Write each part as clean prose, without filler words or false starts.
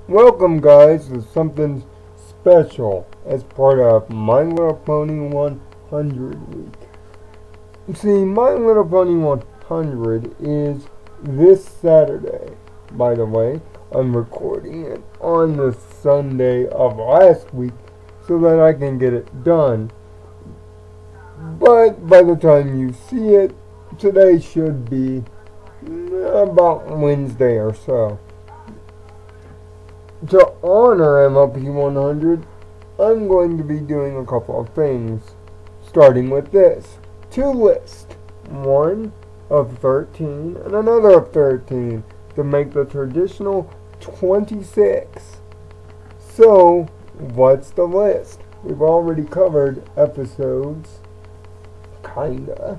Welcome guys to something special as part of My Little Pony 100 week. See, My Little Pony 100 is this Saturday. By the way, I'm recording it on the Sunday of last week so that I can get it done. But by the time you see it, today should be about Wednesday or so. To honor MLP 100, I'm going to be doing a couple of things, starting with this. 2 lists, one of 13 and another of 13, to make the traditional 26. So, what's the list? We've already covered episodes, kinda.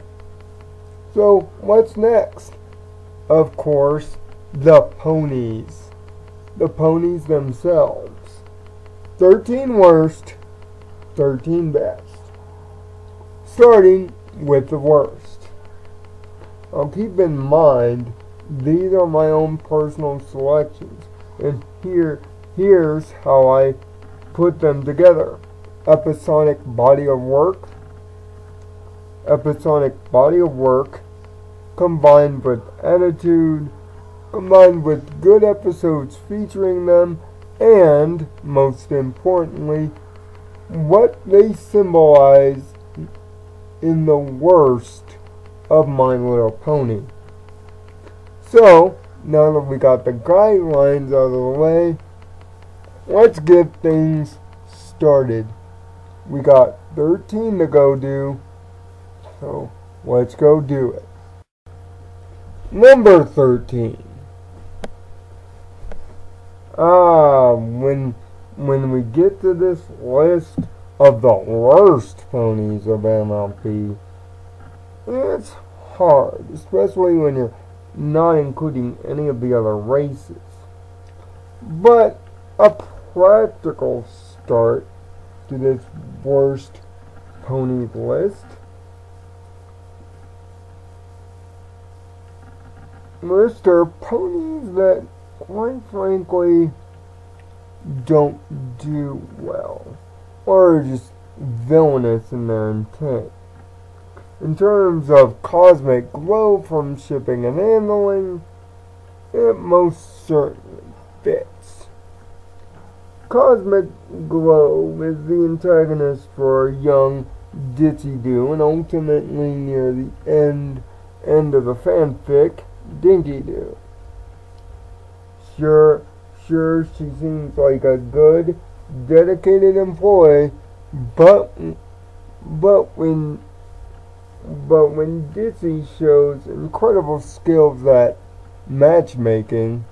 So, what's next? Of course, the ponies. The ponies themselves. 13 worst, 13 best. Starting with the worst. Now keep in mind, these are my own personal selections, and here's how I put them together. Episodic body of work. Episodic body of work combined with attitude, combined with good episodes featuring them, and, most importantly, what they symbolize in the worst of My Little Pony. So, now that we got the guidelines out of the way, let's get things started. We got 13 to go do, so let's go do it. Number 13. When we get to this list of the worst ponies of MLP, it's hard, especially when you're not including any of the other races. But a practical start to this worst ponies list. Are ponies that, quite frankly, don't do well, or are just villainous in their intent. In terms of cosmic glow from shipping and handling, it most certainly fits. Cosmic Glow is the antagonist for young Ditzy-Doo, and ultimately near the end of the fanfic, Dinky-Doo. Sure, she seems like a good, dedicated employee, but when Ditzy shows incredible skills at matchmaking,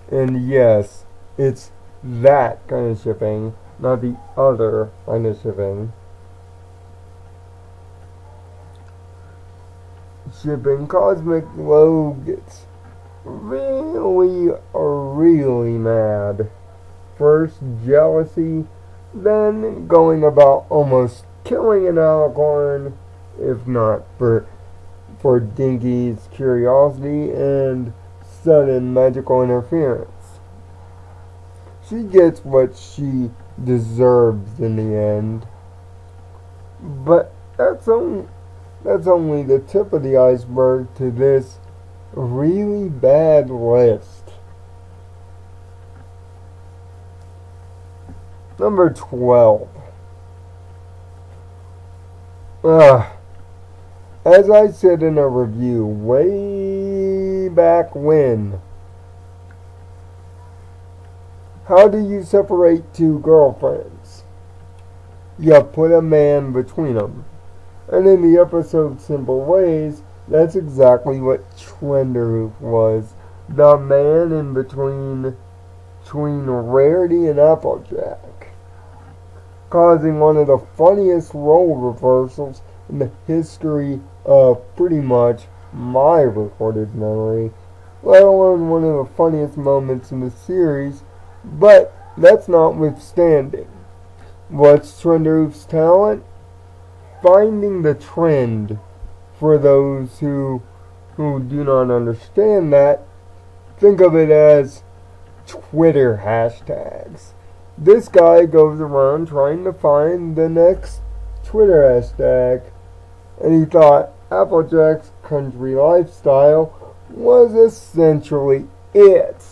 and yes, it's that kind of shipping, not the other kind of shipping. Shipping Cosmic Glow gets really mad. First jealousy, then going about almost killing an alicorn, if not for Dinky's curiosity and sudden magical interference. She gets what she deserves in the end. But that's only the tip of the iceberg to this really bad list. Number 12. As I said in a review way back when, how do you separate two girlfriends? You put a man between them. And in the episode Simple Ways, that's exactly what Trenderhoof was. The man in between Rarity and Applejack. Causing one of the funniest role reversals in the history of pretty much my recorded memory. Let alone one of the funniest moments in the series. But that's notwithstanding. What's Trenderhoof's talent? Finding the trend. For those who do not understand that, think of it as Twitter hashtags. This guy goes around trying to find the next Twitter hashtag, and he thought Applejack's country lifestyle was essentially it.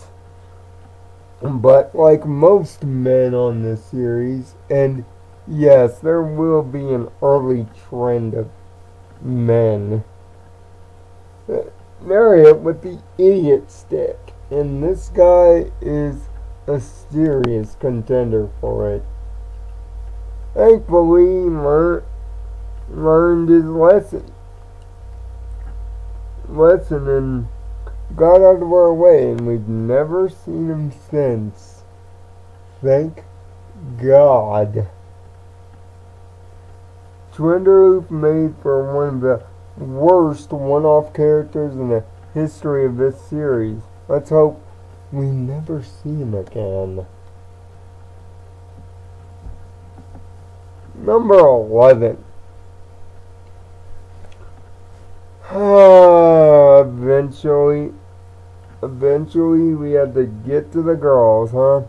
But like most men on this series, and yes, there will be an early trend of men, marry it with the idiot stick, and this guy is a serious contender for it. Thankfully, he learned his lesson and got out of our way, and we've never seen him since. Thank God. Trenderloop made for one of the worst one-off characters in the history of this series. Let's hope we never see him again. Number 11. Eventually we had to get to the girls, huh?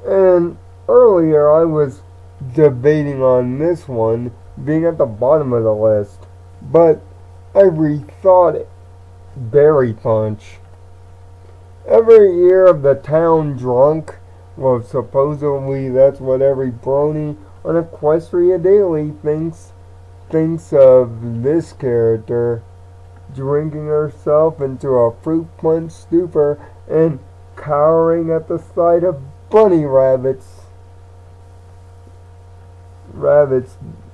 And earlier I was debating on this one being at the bottom of the list, but I rethought it. Berry Punch. Every year of the town drunk, well, supposedly that's what every brony on Equestria Daily thinks of this character, drinking herself into a fruit punch stupor and cowering at the sight of bunny rabbits.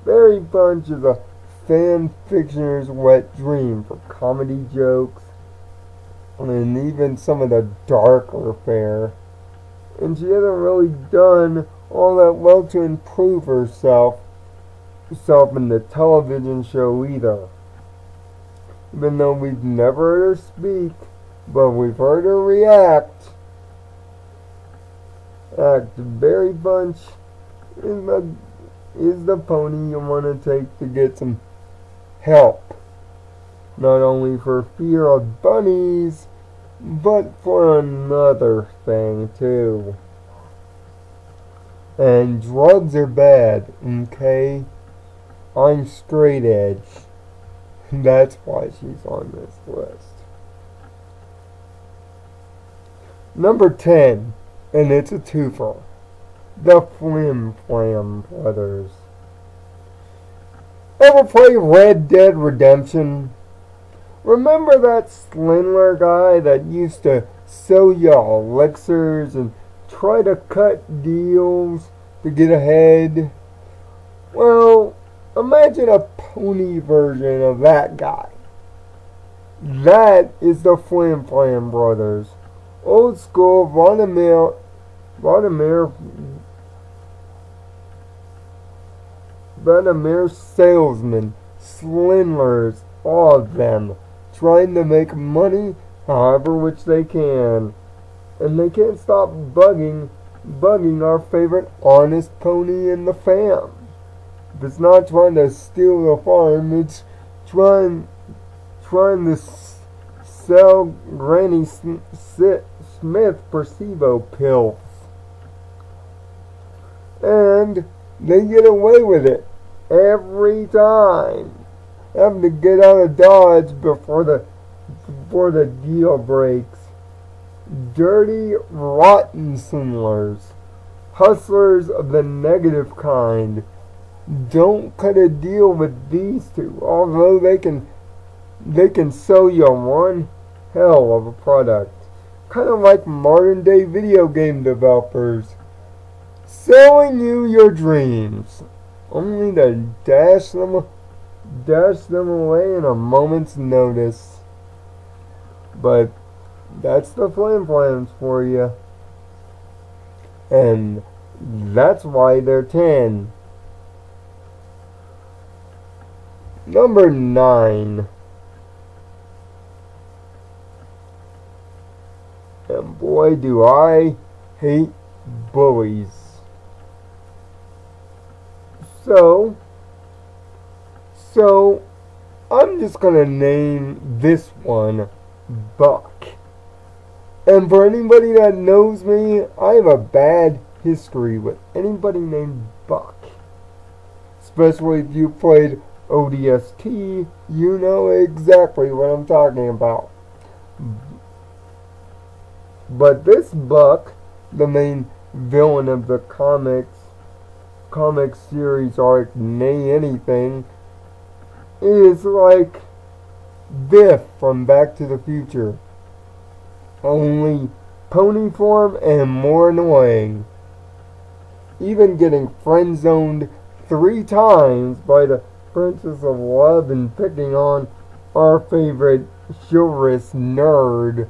Berry Punch is a fan fictioner's wet dream for comedy jokes and even some of the darker fare. And she hasn't really done all that well to improve herself in the television show either. Even though we've never heard her speak, but we've heard her react. Berry Punch is the pony you want to take to get some help. Not only for fear of bunnies, but for another thing too. And drugs are bad, okay? I'm straight edge. That's why she's on this list. Number 10, and it's a twofer. The Flimflam brothers. Ever play Red Dead Redemption? Remember that Slindler guy that used to sell you elixirs and try to cut deals to get ahead? Well, imagine a pony version of that guy. That is the Flimflam brothers. Old school Vladimir salesmen, Slindlers, all of them, trying to make money however which they can. And they can't stop bugging our favorite honest pony in the fam. If it's not trying to steal the farm, it's trying to sell Granny Smith placebo pills. And they get away with it every time. Having to get out of Dodge before the deal breaks. Dirty, rotten swindlers. Hustlers of the negative kind. Don't cut a deal with these two, although they can sell you one hell of a product. Kind of like modern day video game developers. Selling you your dreams, only to dash them away in a moment's notice. But that's the Flimflams for you. And that's why they're 10. Number 9. And boy, do I hate bullies. So I'm just gonna name this one Buck. And for anybody that knows me, I have a bad history with anybody named Buck. Especially if you played ODST, you know exactly what I'm talking about. But this Buck, the main villain of the comic series arc, nay anything, is like Biff from Back to the Future. Only pony form and more annoying. Even getting friend-zoned 3 times by the Princess of Love and picking on our favorite chivalrous nerd.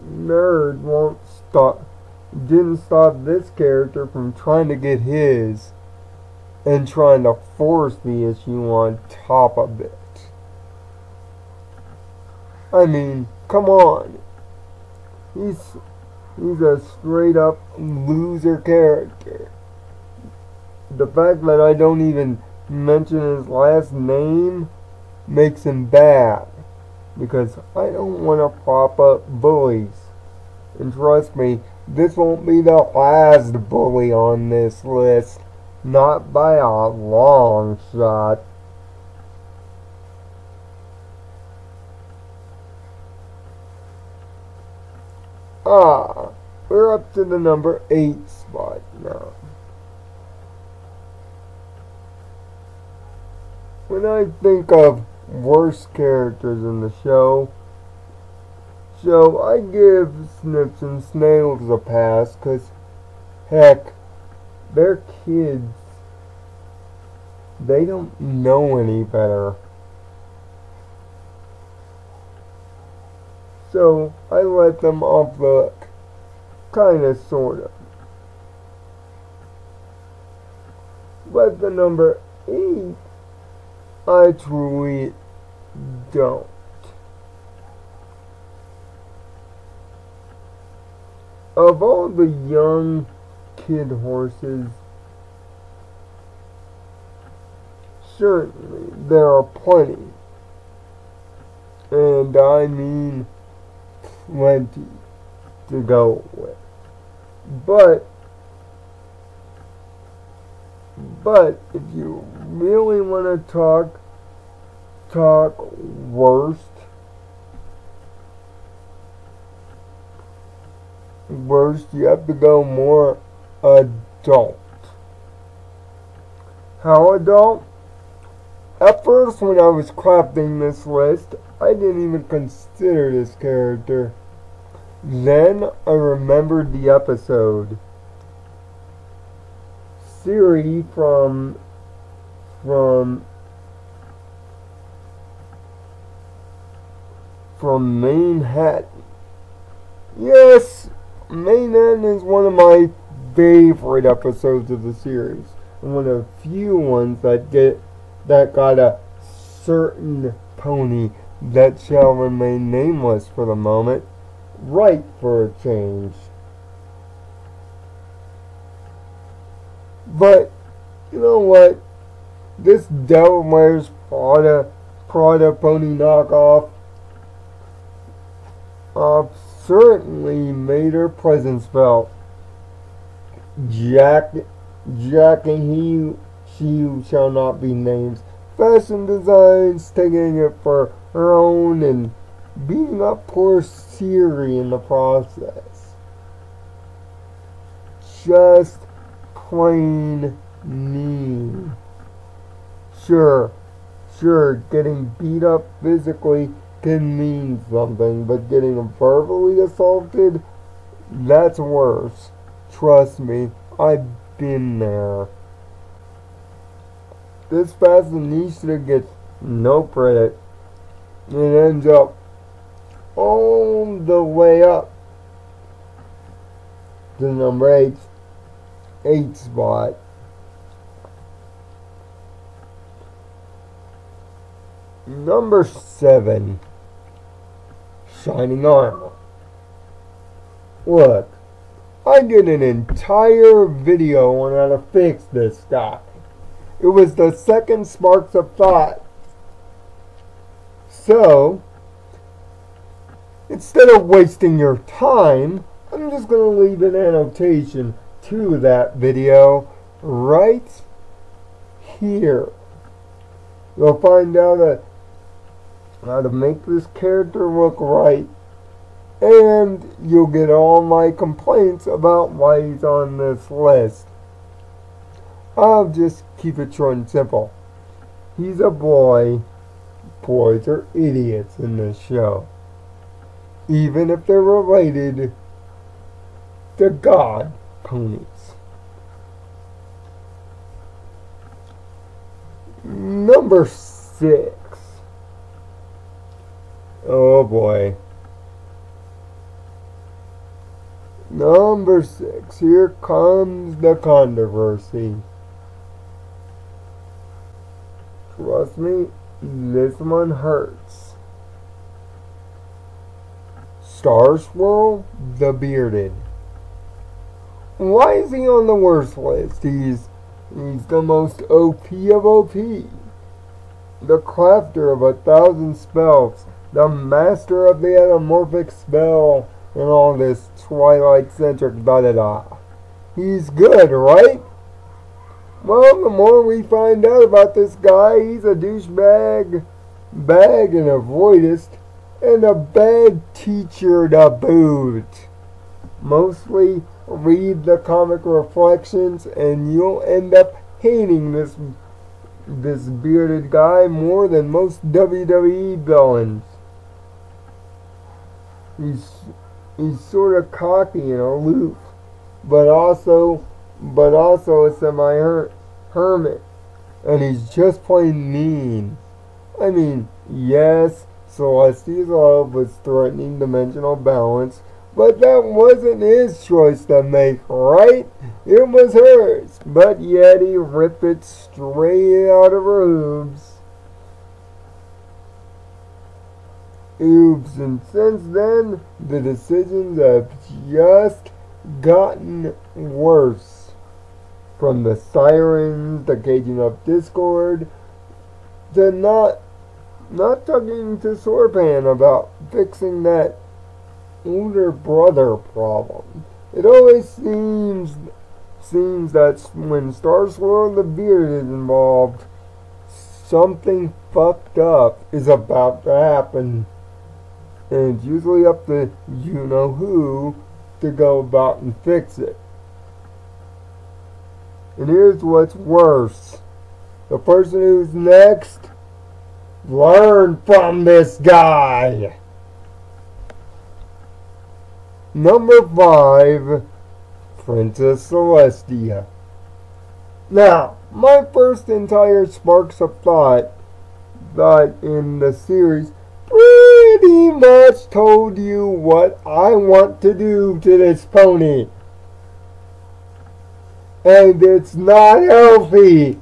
Nerd didn't stop this character from trying to get his and trying to force the issue on top of it. I mean, come on. He's a straight up loser character. The fact that I don't even mention his last name makes him bad, because I don't want to prop up bullies. And trust me, this won't be the last bully on this list, not by a long shot. We're up to the number 8 spot now. When I think of worst characters in the show, I give Snips and Snails a pass, because, heck, they're kids. They don't know any better. So, I let them off the hook. Kinda, sorta. But the number 8, I truly don't. Of all the young kid horses, certainly there are plenty. And I mean plenty to go with. But if you really want to talk worst, you have to go more adult. How adult? At first, when I was crafting this list, I didn't even consider this character. Then I remembered the episode. Siri from Manhattan. Yes, Manhattan is one of my favorite episodes of the series. And one of the few ones that got a certain pony that shall remain nameless for the moment right for a change. But you know what? This Devil Wears Prada pony knockoff certainly made her presence felt. Jack and she who shall not be named. Fashion designs, taking it for her own and beating up poor Siri in the process. Just plain mean. Sure, getting beat up physically can mean something, but getting verbally assaulted, that's worse. Trust me, I've been there. This fashionista gets no credit. It ends up all the way up to number 8 spot. Number 7, Shining Armor. Look, I did an entire video on how to fix this guy. It was the second Sparks of Thought. So, instead of wasting your time, I'm just going to leave an annotation to that video right here. You'll find out how to make this character look right, and you'll get all my complaints about why he's on this list. I'll just keep it short and simple. He's a boy. Boys are idiots in this show, even if they're related to God ponies. Number 6. Oh boy. Number 6. Here comes the controversy. Trust me, this one hurts. Star Swirl the Bearded. Why is he on the worst list? He's the most OP of OP. The crafter of 1,000 spells. The master of the anamorphic spell. And all this Twilight-centric da-da-da. He's good, right? Well, the more we find out about this guy, he's a douchebag, bag and avoidist, and a bad teacher to boot. Mostly read the comic reflections and you'll end up hating this bearded guy more than most WWE villains. He's sort of cocky and aloof, but also a semi-hermit, and he's just plain mean. I mean, yes, Celestia's love was threatening dimensional balance, but that wasn't his choice to make, right? It was hers, but yet he ripped it straight out of her hooves. And since then, the decisions have just gotten worse. From the sirens, to caging up Discord, to not talking to Sorpan about fixing that older brother problem. It always seems that when Star Swirl the Beard is involved, something fucked up is about to happen. And it's usually up to you-know-who to go about and fix it. And here's what's worse. The person who's next, learn from this guy. Number 5, Princess Celestia. Now, my first entire sparks of thought in the series pretty much told you what I want to do to this pony. And it's not healthy.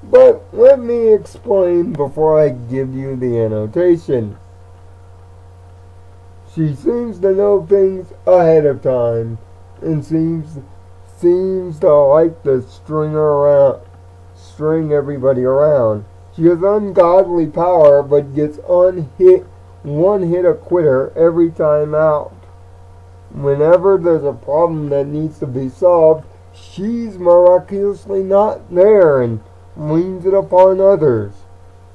But let me explain before I give you the annotation. She seems to know things ahead of time, and seems to like to string everybody around. She has ungodly power, but gets one hit a quitter every time out. Whenever there's a problem that needs to be solved, she's miraculously not there and leans it upon others.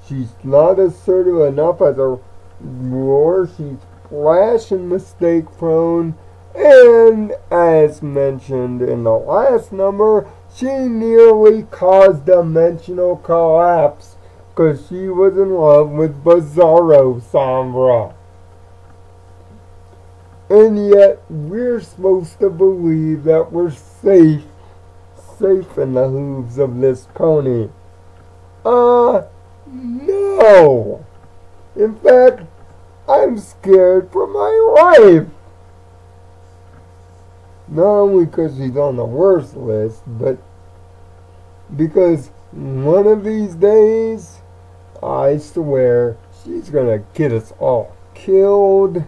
She's not assertive enough as a roar. She's flash and mistake prone, and as mentioned in the last number, she nearly caused dimensional collapse because she was in love with Bizarro Sombra. And yet we're supposed to believe that we're safe in the hooves of this pony. No! In fact, I'm scared for my life. Not only because she's on the worst list, but because one of these days, I swear, she's gonna get us all killed.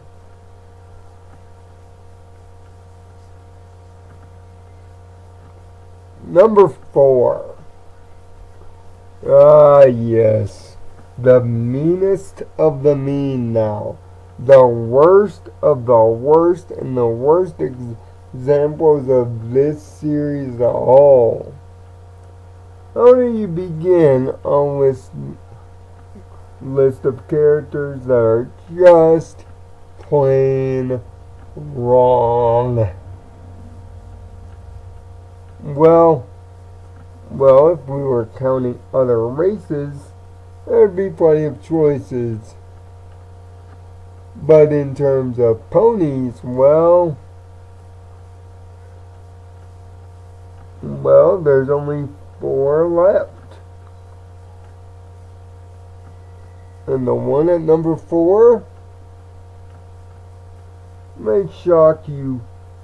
Number 4. Ah, yes. The meanest of the mean now. The worst of the worst and the worst examples of this series at all. How do you begin a list of characters that are just plain wrong? Well, if we were counting other races, there'd be plenty of choices. But in terms of ponies, well, there's only 4 left. And the one at number 4 may shock you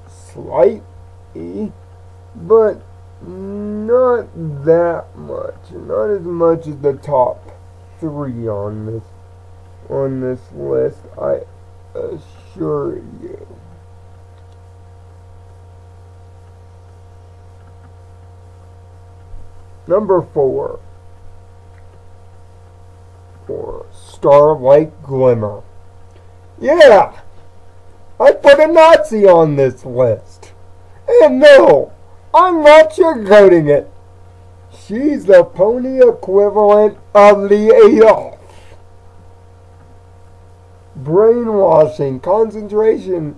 slightly, but not that much. Not as much as the top 3 on this list, I assure you. Number 4. For Starlight Glimmer. Yeah! I put a Nazi on this list. And no, I'm not sugarcoating it. She's the pony equivalent of the Adolf. Brainwashing, concentration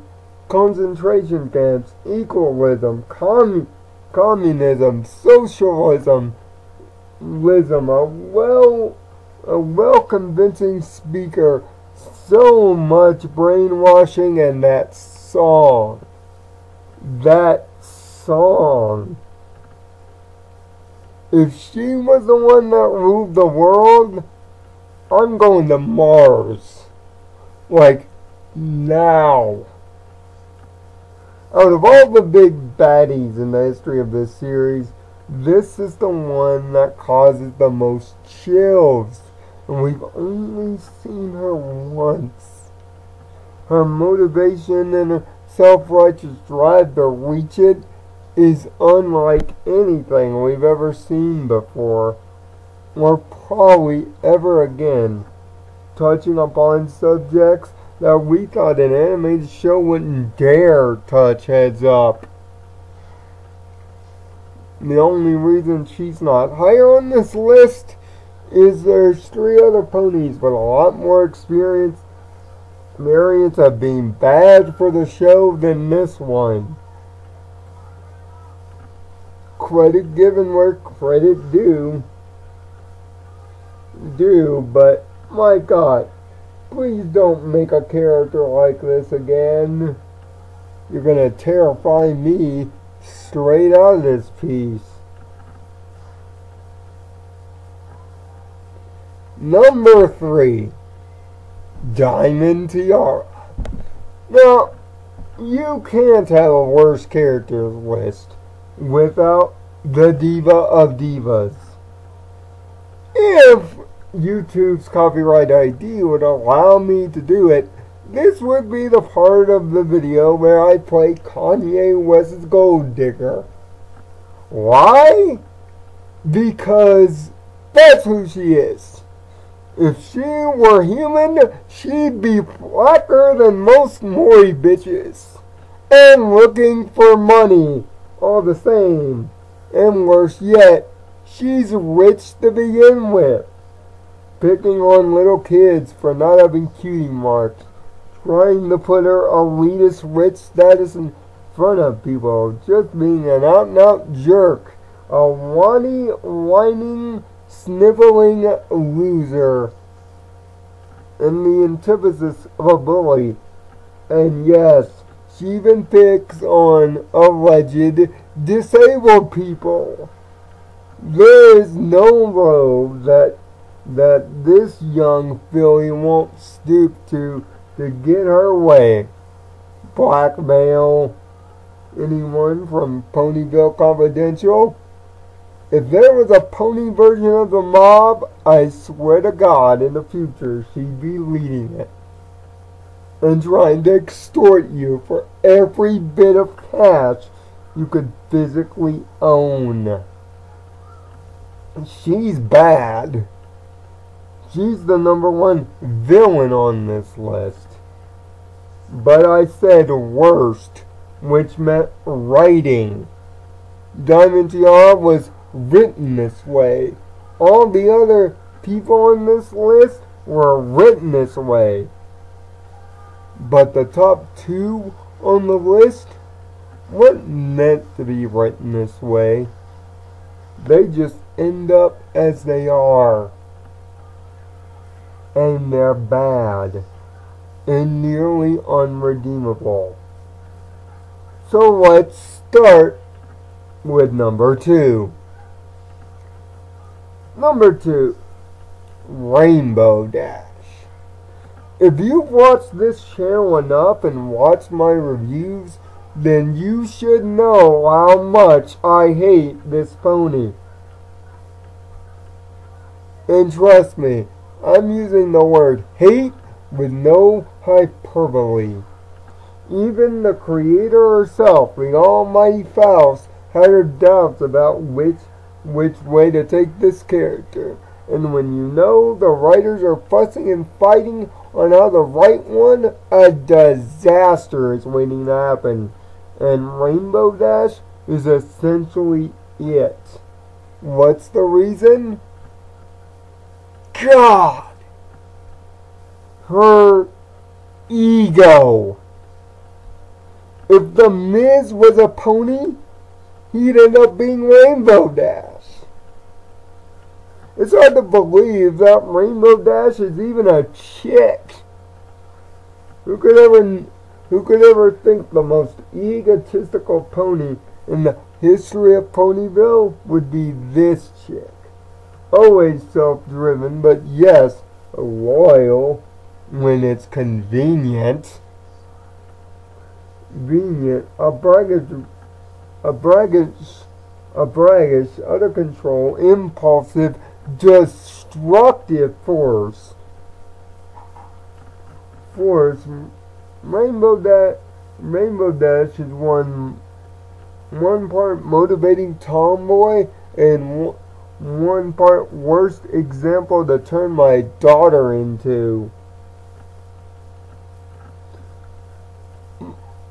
camps, equalism, communism, socialism, a well convincing speaker, so much brainwashing, and that song. If she was the one that ruled the world, I'm going to Mars. Like, now. Out of all the big baddies in the history of this series, this is the one that causes the most chills. And we've only seen her once. Her motivation and her self-righteous drive to reach it is unlike anything we've ever seen before, or probably ever again, touching upon subjects that we thought an animated show wouldn't dare touch heads up. The only reason she's not higher on this list is there's 3 other ponies with a lot more experience of being bad for the show than this one. Credit given where credit due, but my God, please don't make a character like this again. You're gonna terrify me straight out of this piece. Number 3, Diamond Tiara. Now, you can't have a worst characters list without the Diva of Divas. If YouTube's copyright ID would allow me to do it, this would be the part of the video where I play Kanye West's Gold Digger. Why? Because that's who she is. If she were human, she'd be blacker than most Maury bitches. And looking for money, all the same. And worse yet, she's rich to begin with. Picking on little kids for not having cutie marks. Trying to put her elitist rich status in front of people. Just being an out-and-out jerk. A whining, sniveling loser. And the antithesis of a bully. And yes, she even picks on alleged disabled people. There is no road that this young filly won't stoop to get her way. Blackmail anyone from Ponyville Confidential. If there was a pony version of the mob, I swear to God in the future she'd be leading it. And trying to extort you for every bit of cash you could physically own. She's bad. She's the #1 villain on this list. But I said worst, which meant writing. Diamond Tiara was written this way. All the other people on this list were written this way. But the top 2 on the list weren't meant to be written this way. They just end up as they are. And they're bad. And nearly unredeemable. So let's start with number 2. Number 2. Rainbow Dash. If you've watched this channel enough and watched my reviews, then you should know how much I hate this pony. And trust me, I'm using the word hate with no hyperbole. Even the creator herself, the almighty Faust, had her doubts about which way to take this character. And when you know the writers are fussing and fighting on how to write one, a disaster is waiting to happen. And Rainbow Dash is essentially it. What's the reason? God! Her ego. If the Miz was a pony, he'd end up being Rainbow Dash. It's hard to believe that Rainbow Dash is even a chick. Who could ever think the most egotistical pony in the history of Ponyville would be this chick? Always self-driven, but yes, loyal when it's convenient. Braggish, out of control, impulsive, destructive force. Rainbow Dash is one part motivating tomboy and one part worst example to turn my daughter into.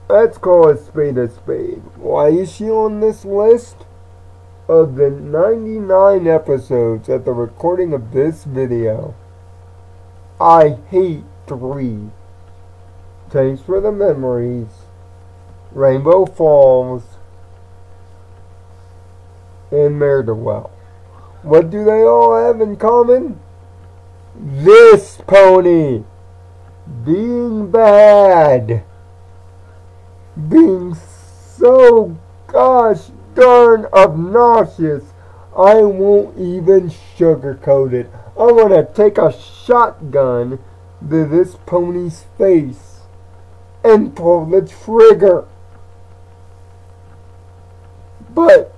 Let's call a spade a spade. Why is she on this list? Of the 99 episodes at the recording of this video, I hate 3. Thanks for the memories. Rainbow Falls and Mare-de-Well. What do they all have in common? This pony being bad. Being so gosh darn obnoxious, I won't even sugarcoat it. I'm gonna take a shotgun to this pony's face and pull the trigger. But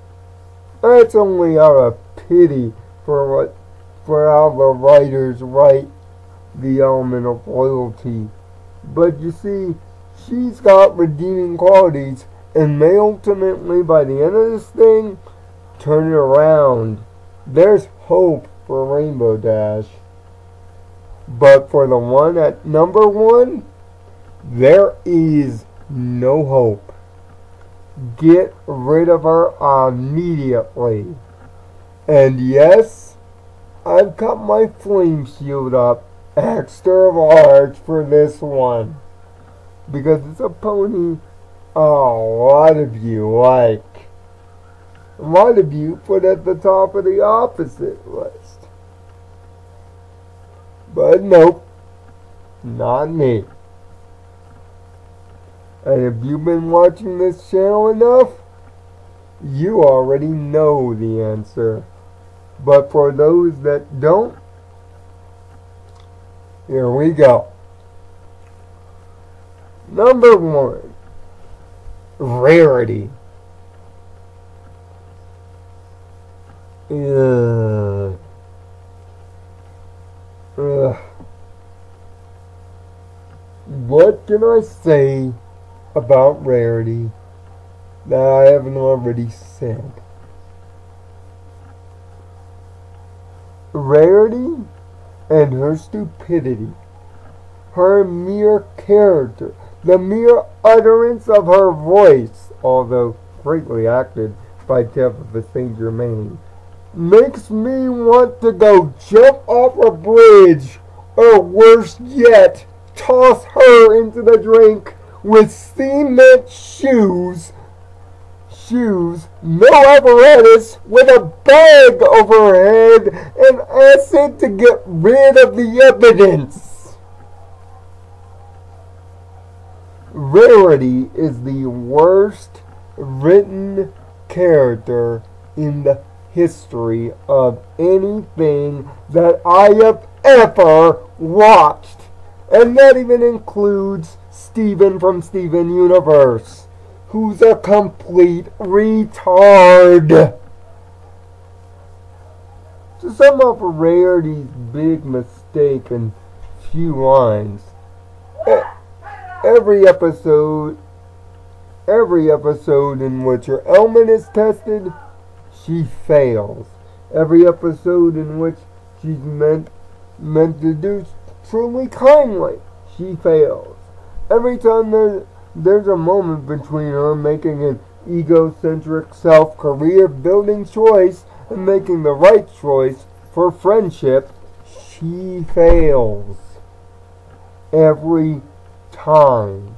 that's only out of pity for how the writers write the element of loyalty. But you see, she's got redeeming qualities, and may ultimately, by the end of this thing, turn it around. There's hope for Rainbow Dash. But for the one at #1, there is no hope. Get rid of her immediately. And yes, I've got my flame shield up extra large for this one. Because it's a pony a lot of you like. A lot of you put at the top of the opposite list. But nope, not me. And if you've been watching this channel enough, you already know the answer. But for those that don't, here we go. #1, Rarity. What can I say about Rarity that I haven't already said? Rarity and her stupidity, her mere character, the mere utterance of her voice, although greatly acted by Tabitha St. Germain, makes me want to go jump off a bridge, or worse yet, toss her into the drink with cement shoes, no apparatus, with a bag over her head, and acid to get rid of the evidence. Rarity is the worst written character in the history of anything that I have ever watched. And that even includes Steven from Steven Universe, who's a complete retard. To sum up Rarity's big mistake in few lines, every episode in which her element is tested, she fails. Every episode in which she's meant to do truly kindly, she fails. Every time there's a moment between her making an egocentric self-career building choice and making the right choice for friendship, she fails. Every time.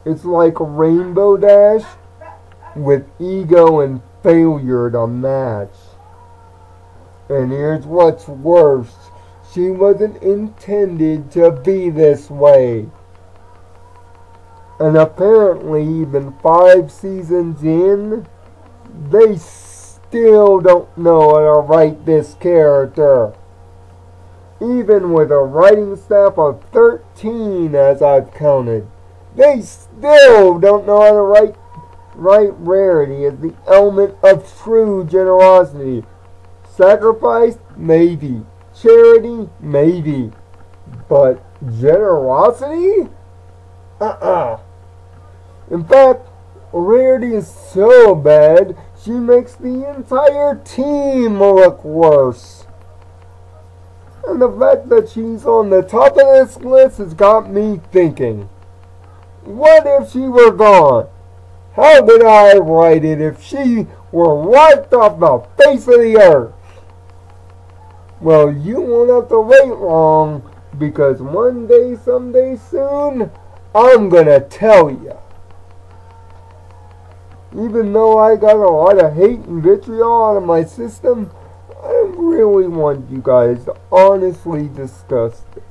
It's like a Rainbow Dash with ego and failure to match. And here's what's worse. She wasn't intended to be this way. And apparently, even 5 seasons in, they still don't know how to write this character. Even with a writing staff of 13, as I've counted, they still don't know how to write Rarity as the element of true generosity. Sacrifice? Maybe. Charity? Maybe. But generosity? In fact, Rarity is so bad, she makes the entire team look worse. And the fact that she's on the top of this list has got me thinking, what if she were gone? How would I write it if she were wiped off the face of the earth? Well, you won't have to wait long, because one day, someday soon, I'm gonna tell you. Even though I got a lot of hate and vitriol out of my system, I really want you guys to honestly discuss this.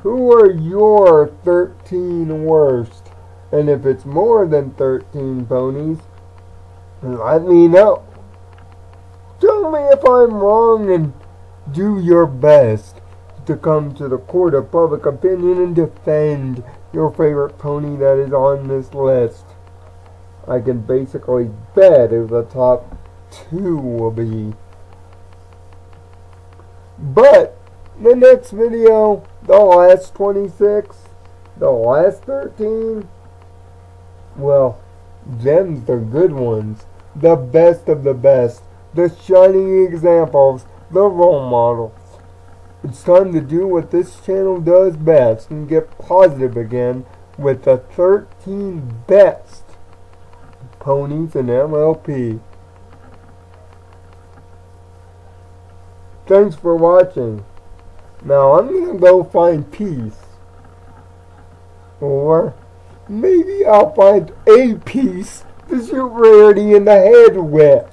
Who are your 13 worst? And if it's more than 13 ponies, let me know. Tell me if I'm wrong and do your best to come to the court of public opinion and defend your favorite pony that is on this list. I can basically bet who the top 2 will be. But the next video, the last 26, the last 13, well, them's the good ones, the best of the best, the shining examples, the role models. It's time to do what this channel does best and get positive again with the 13 best ponies in MLP. Thanks for watching. Now I'm gonna go find peace. Or maybe I'll find a piece to shoot Rarity in the head with.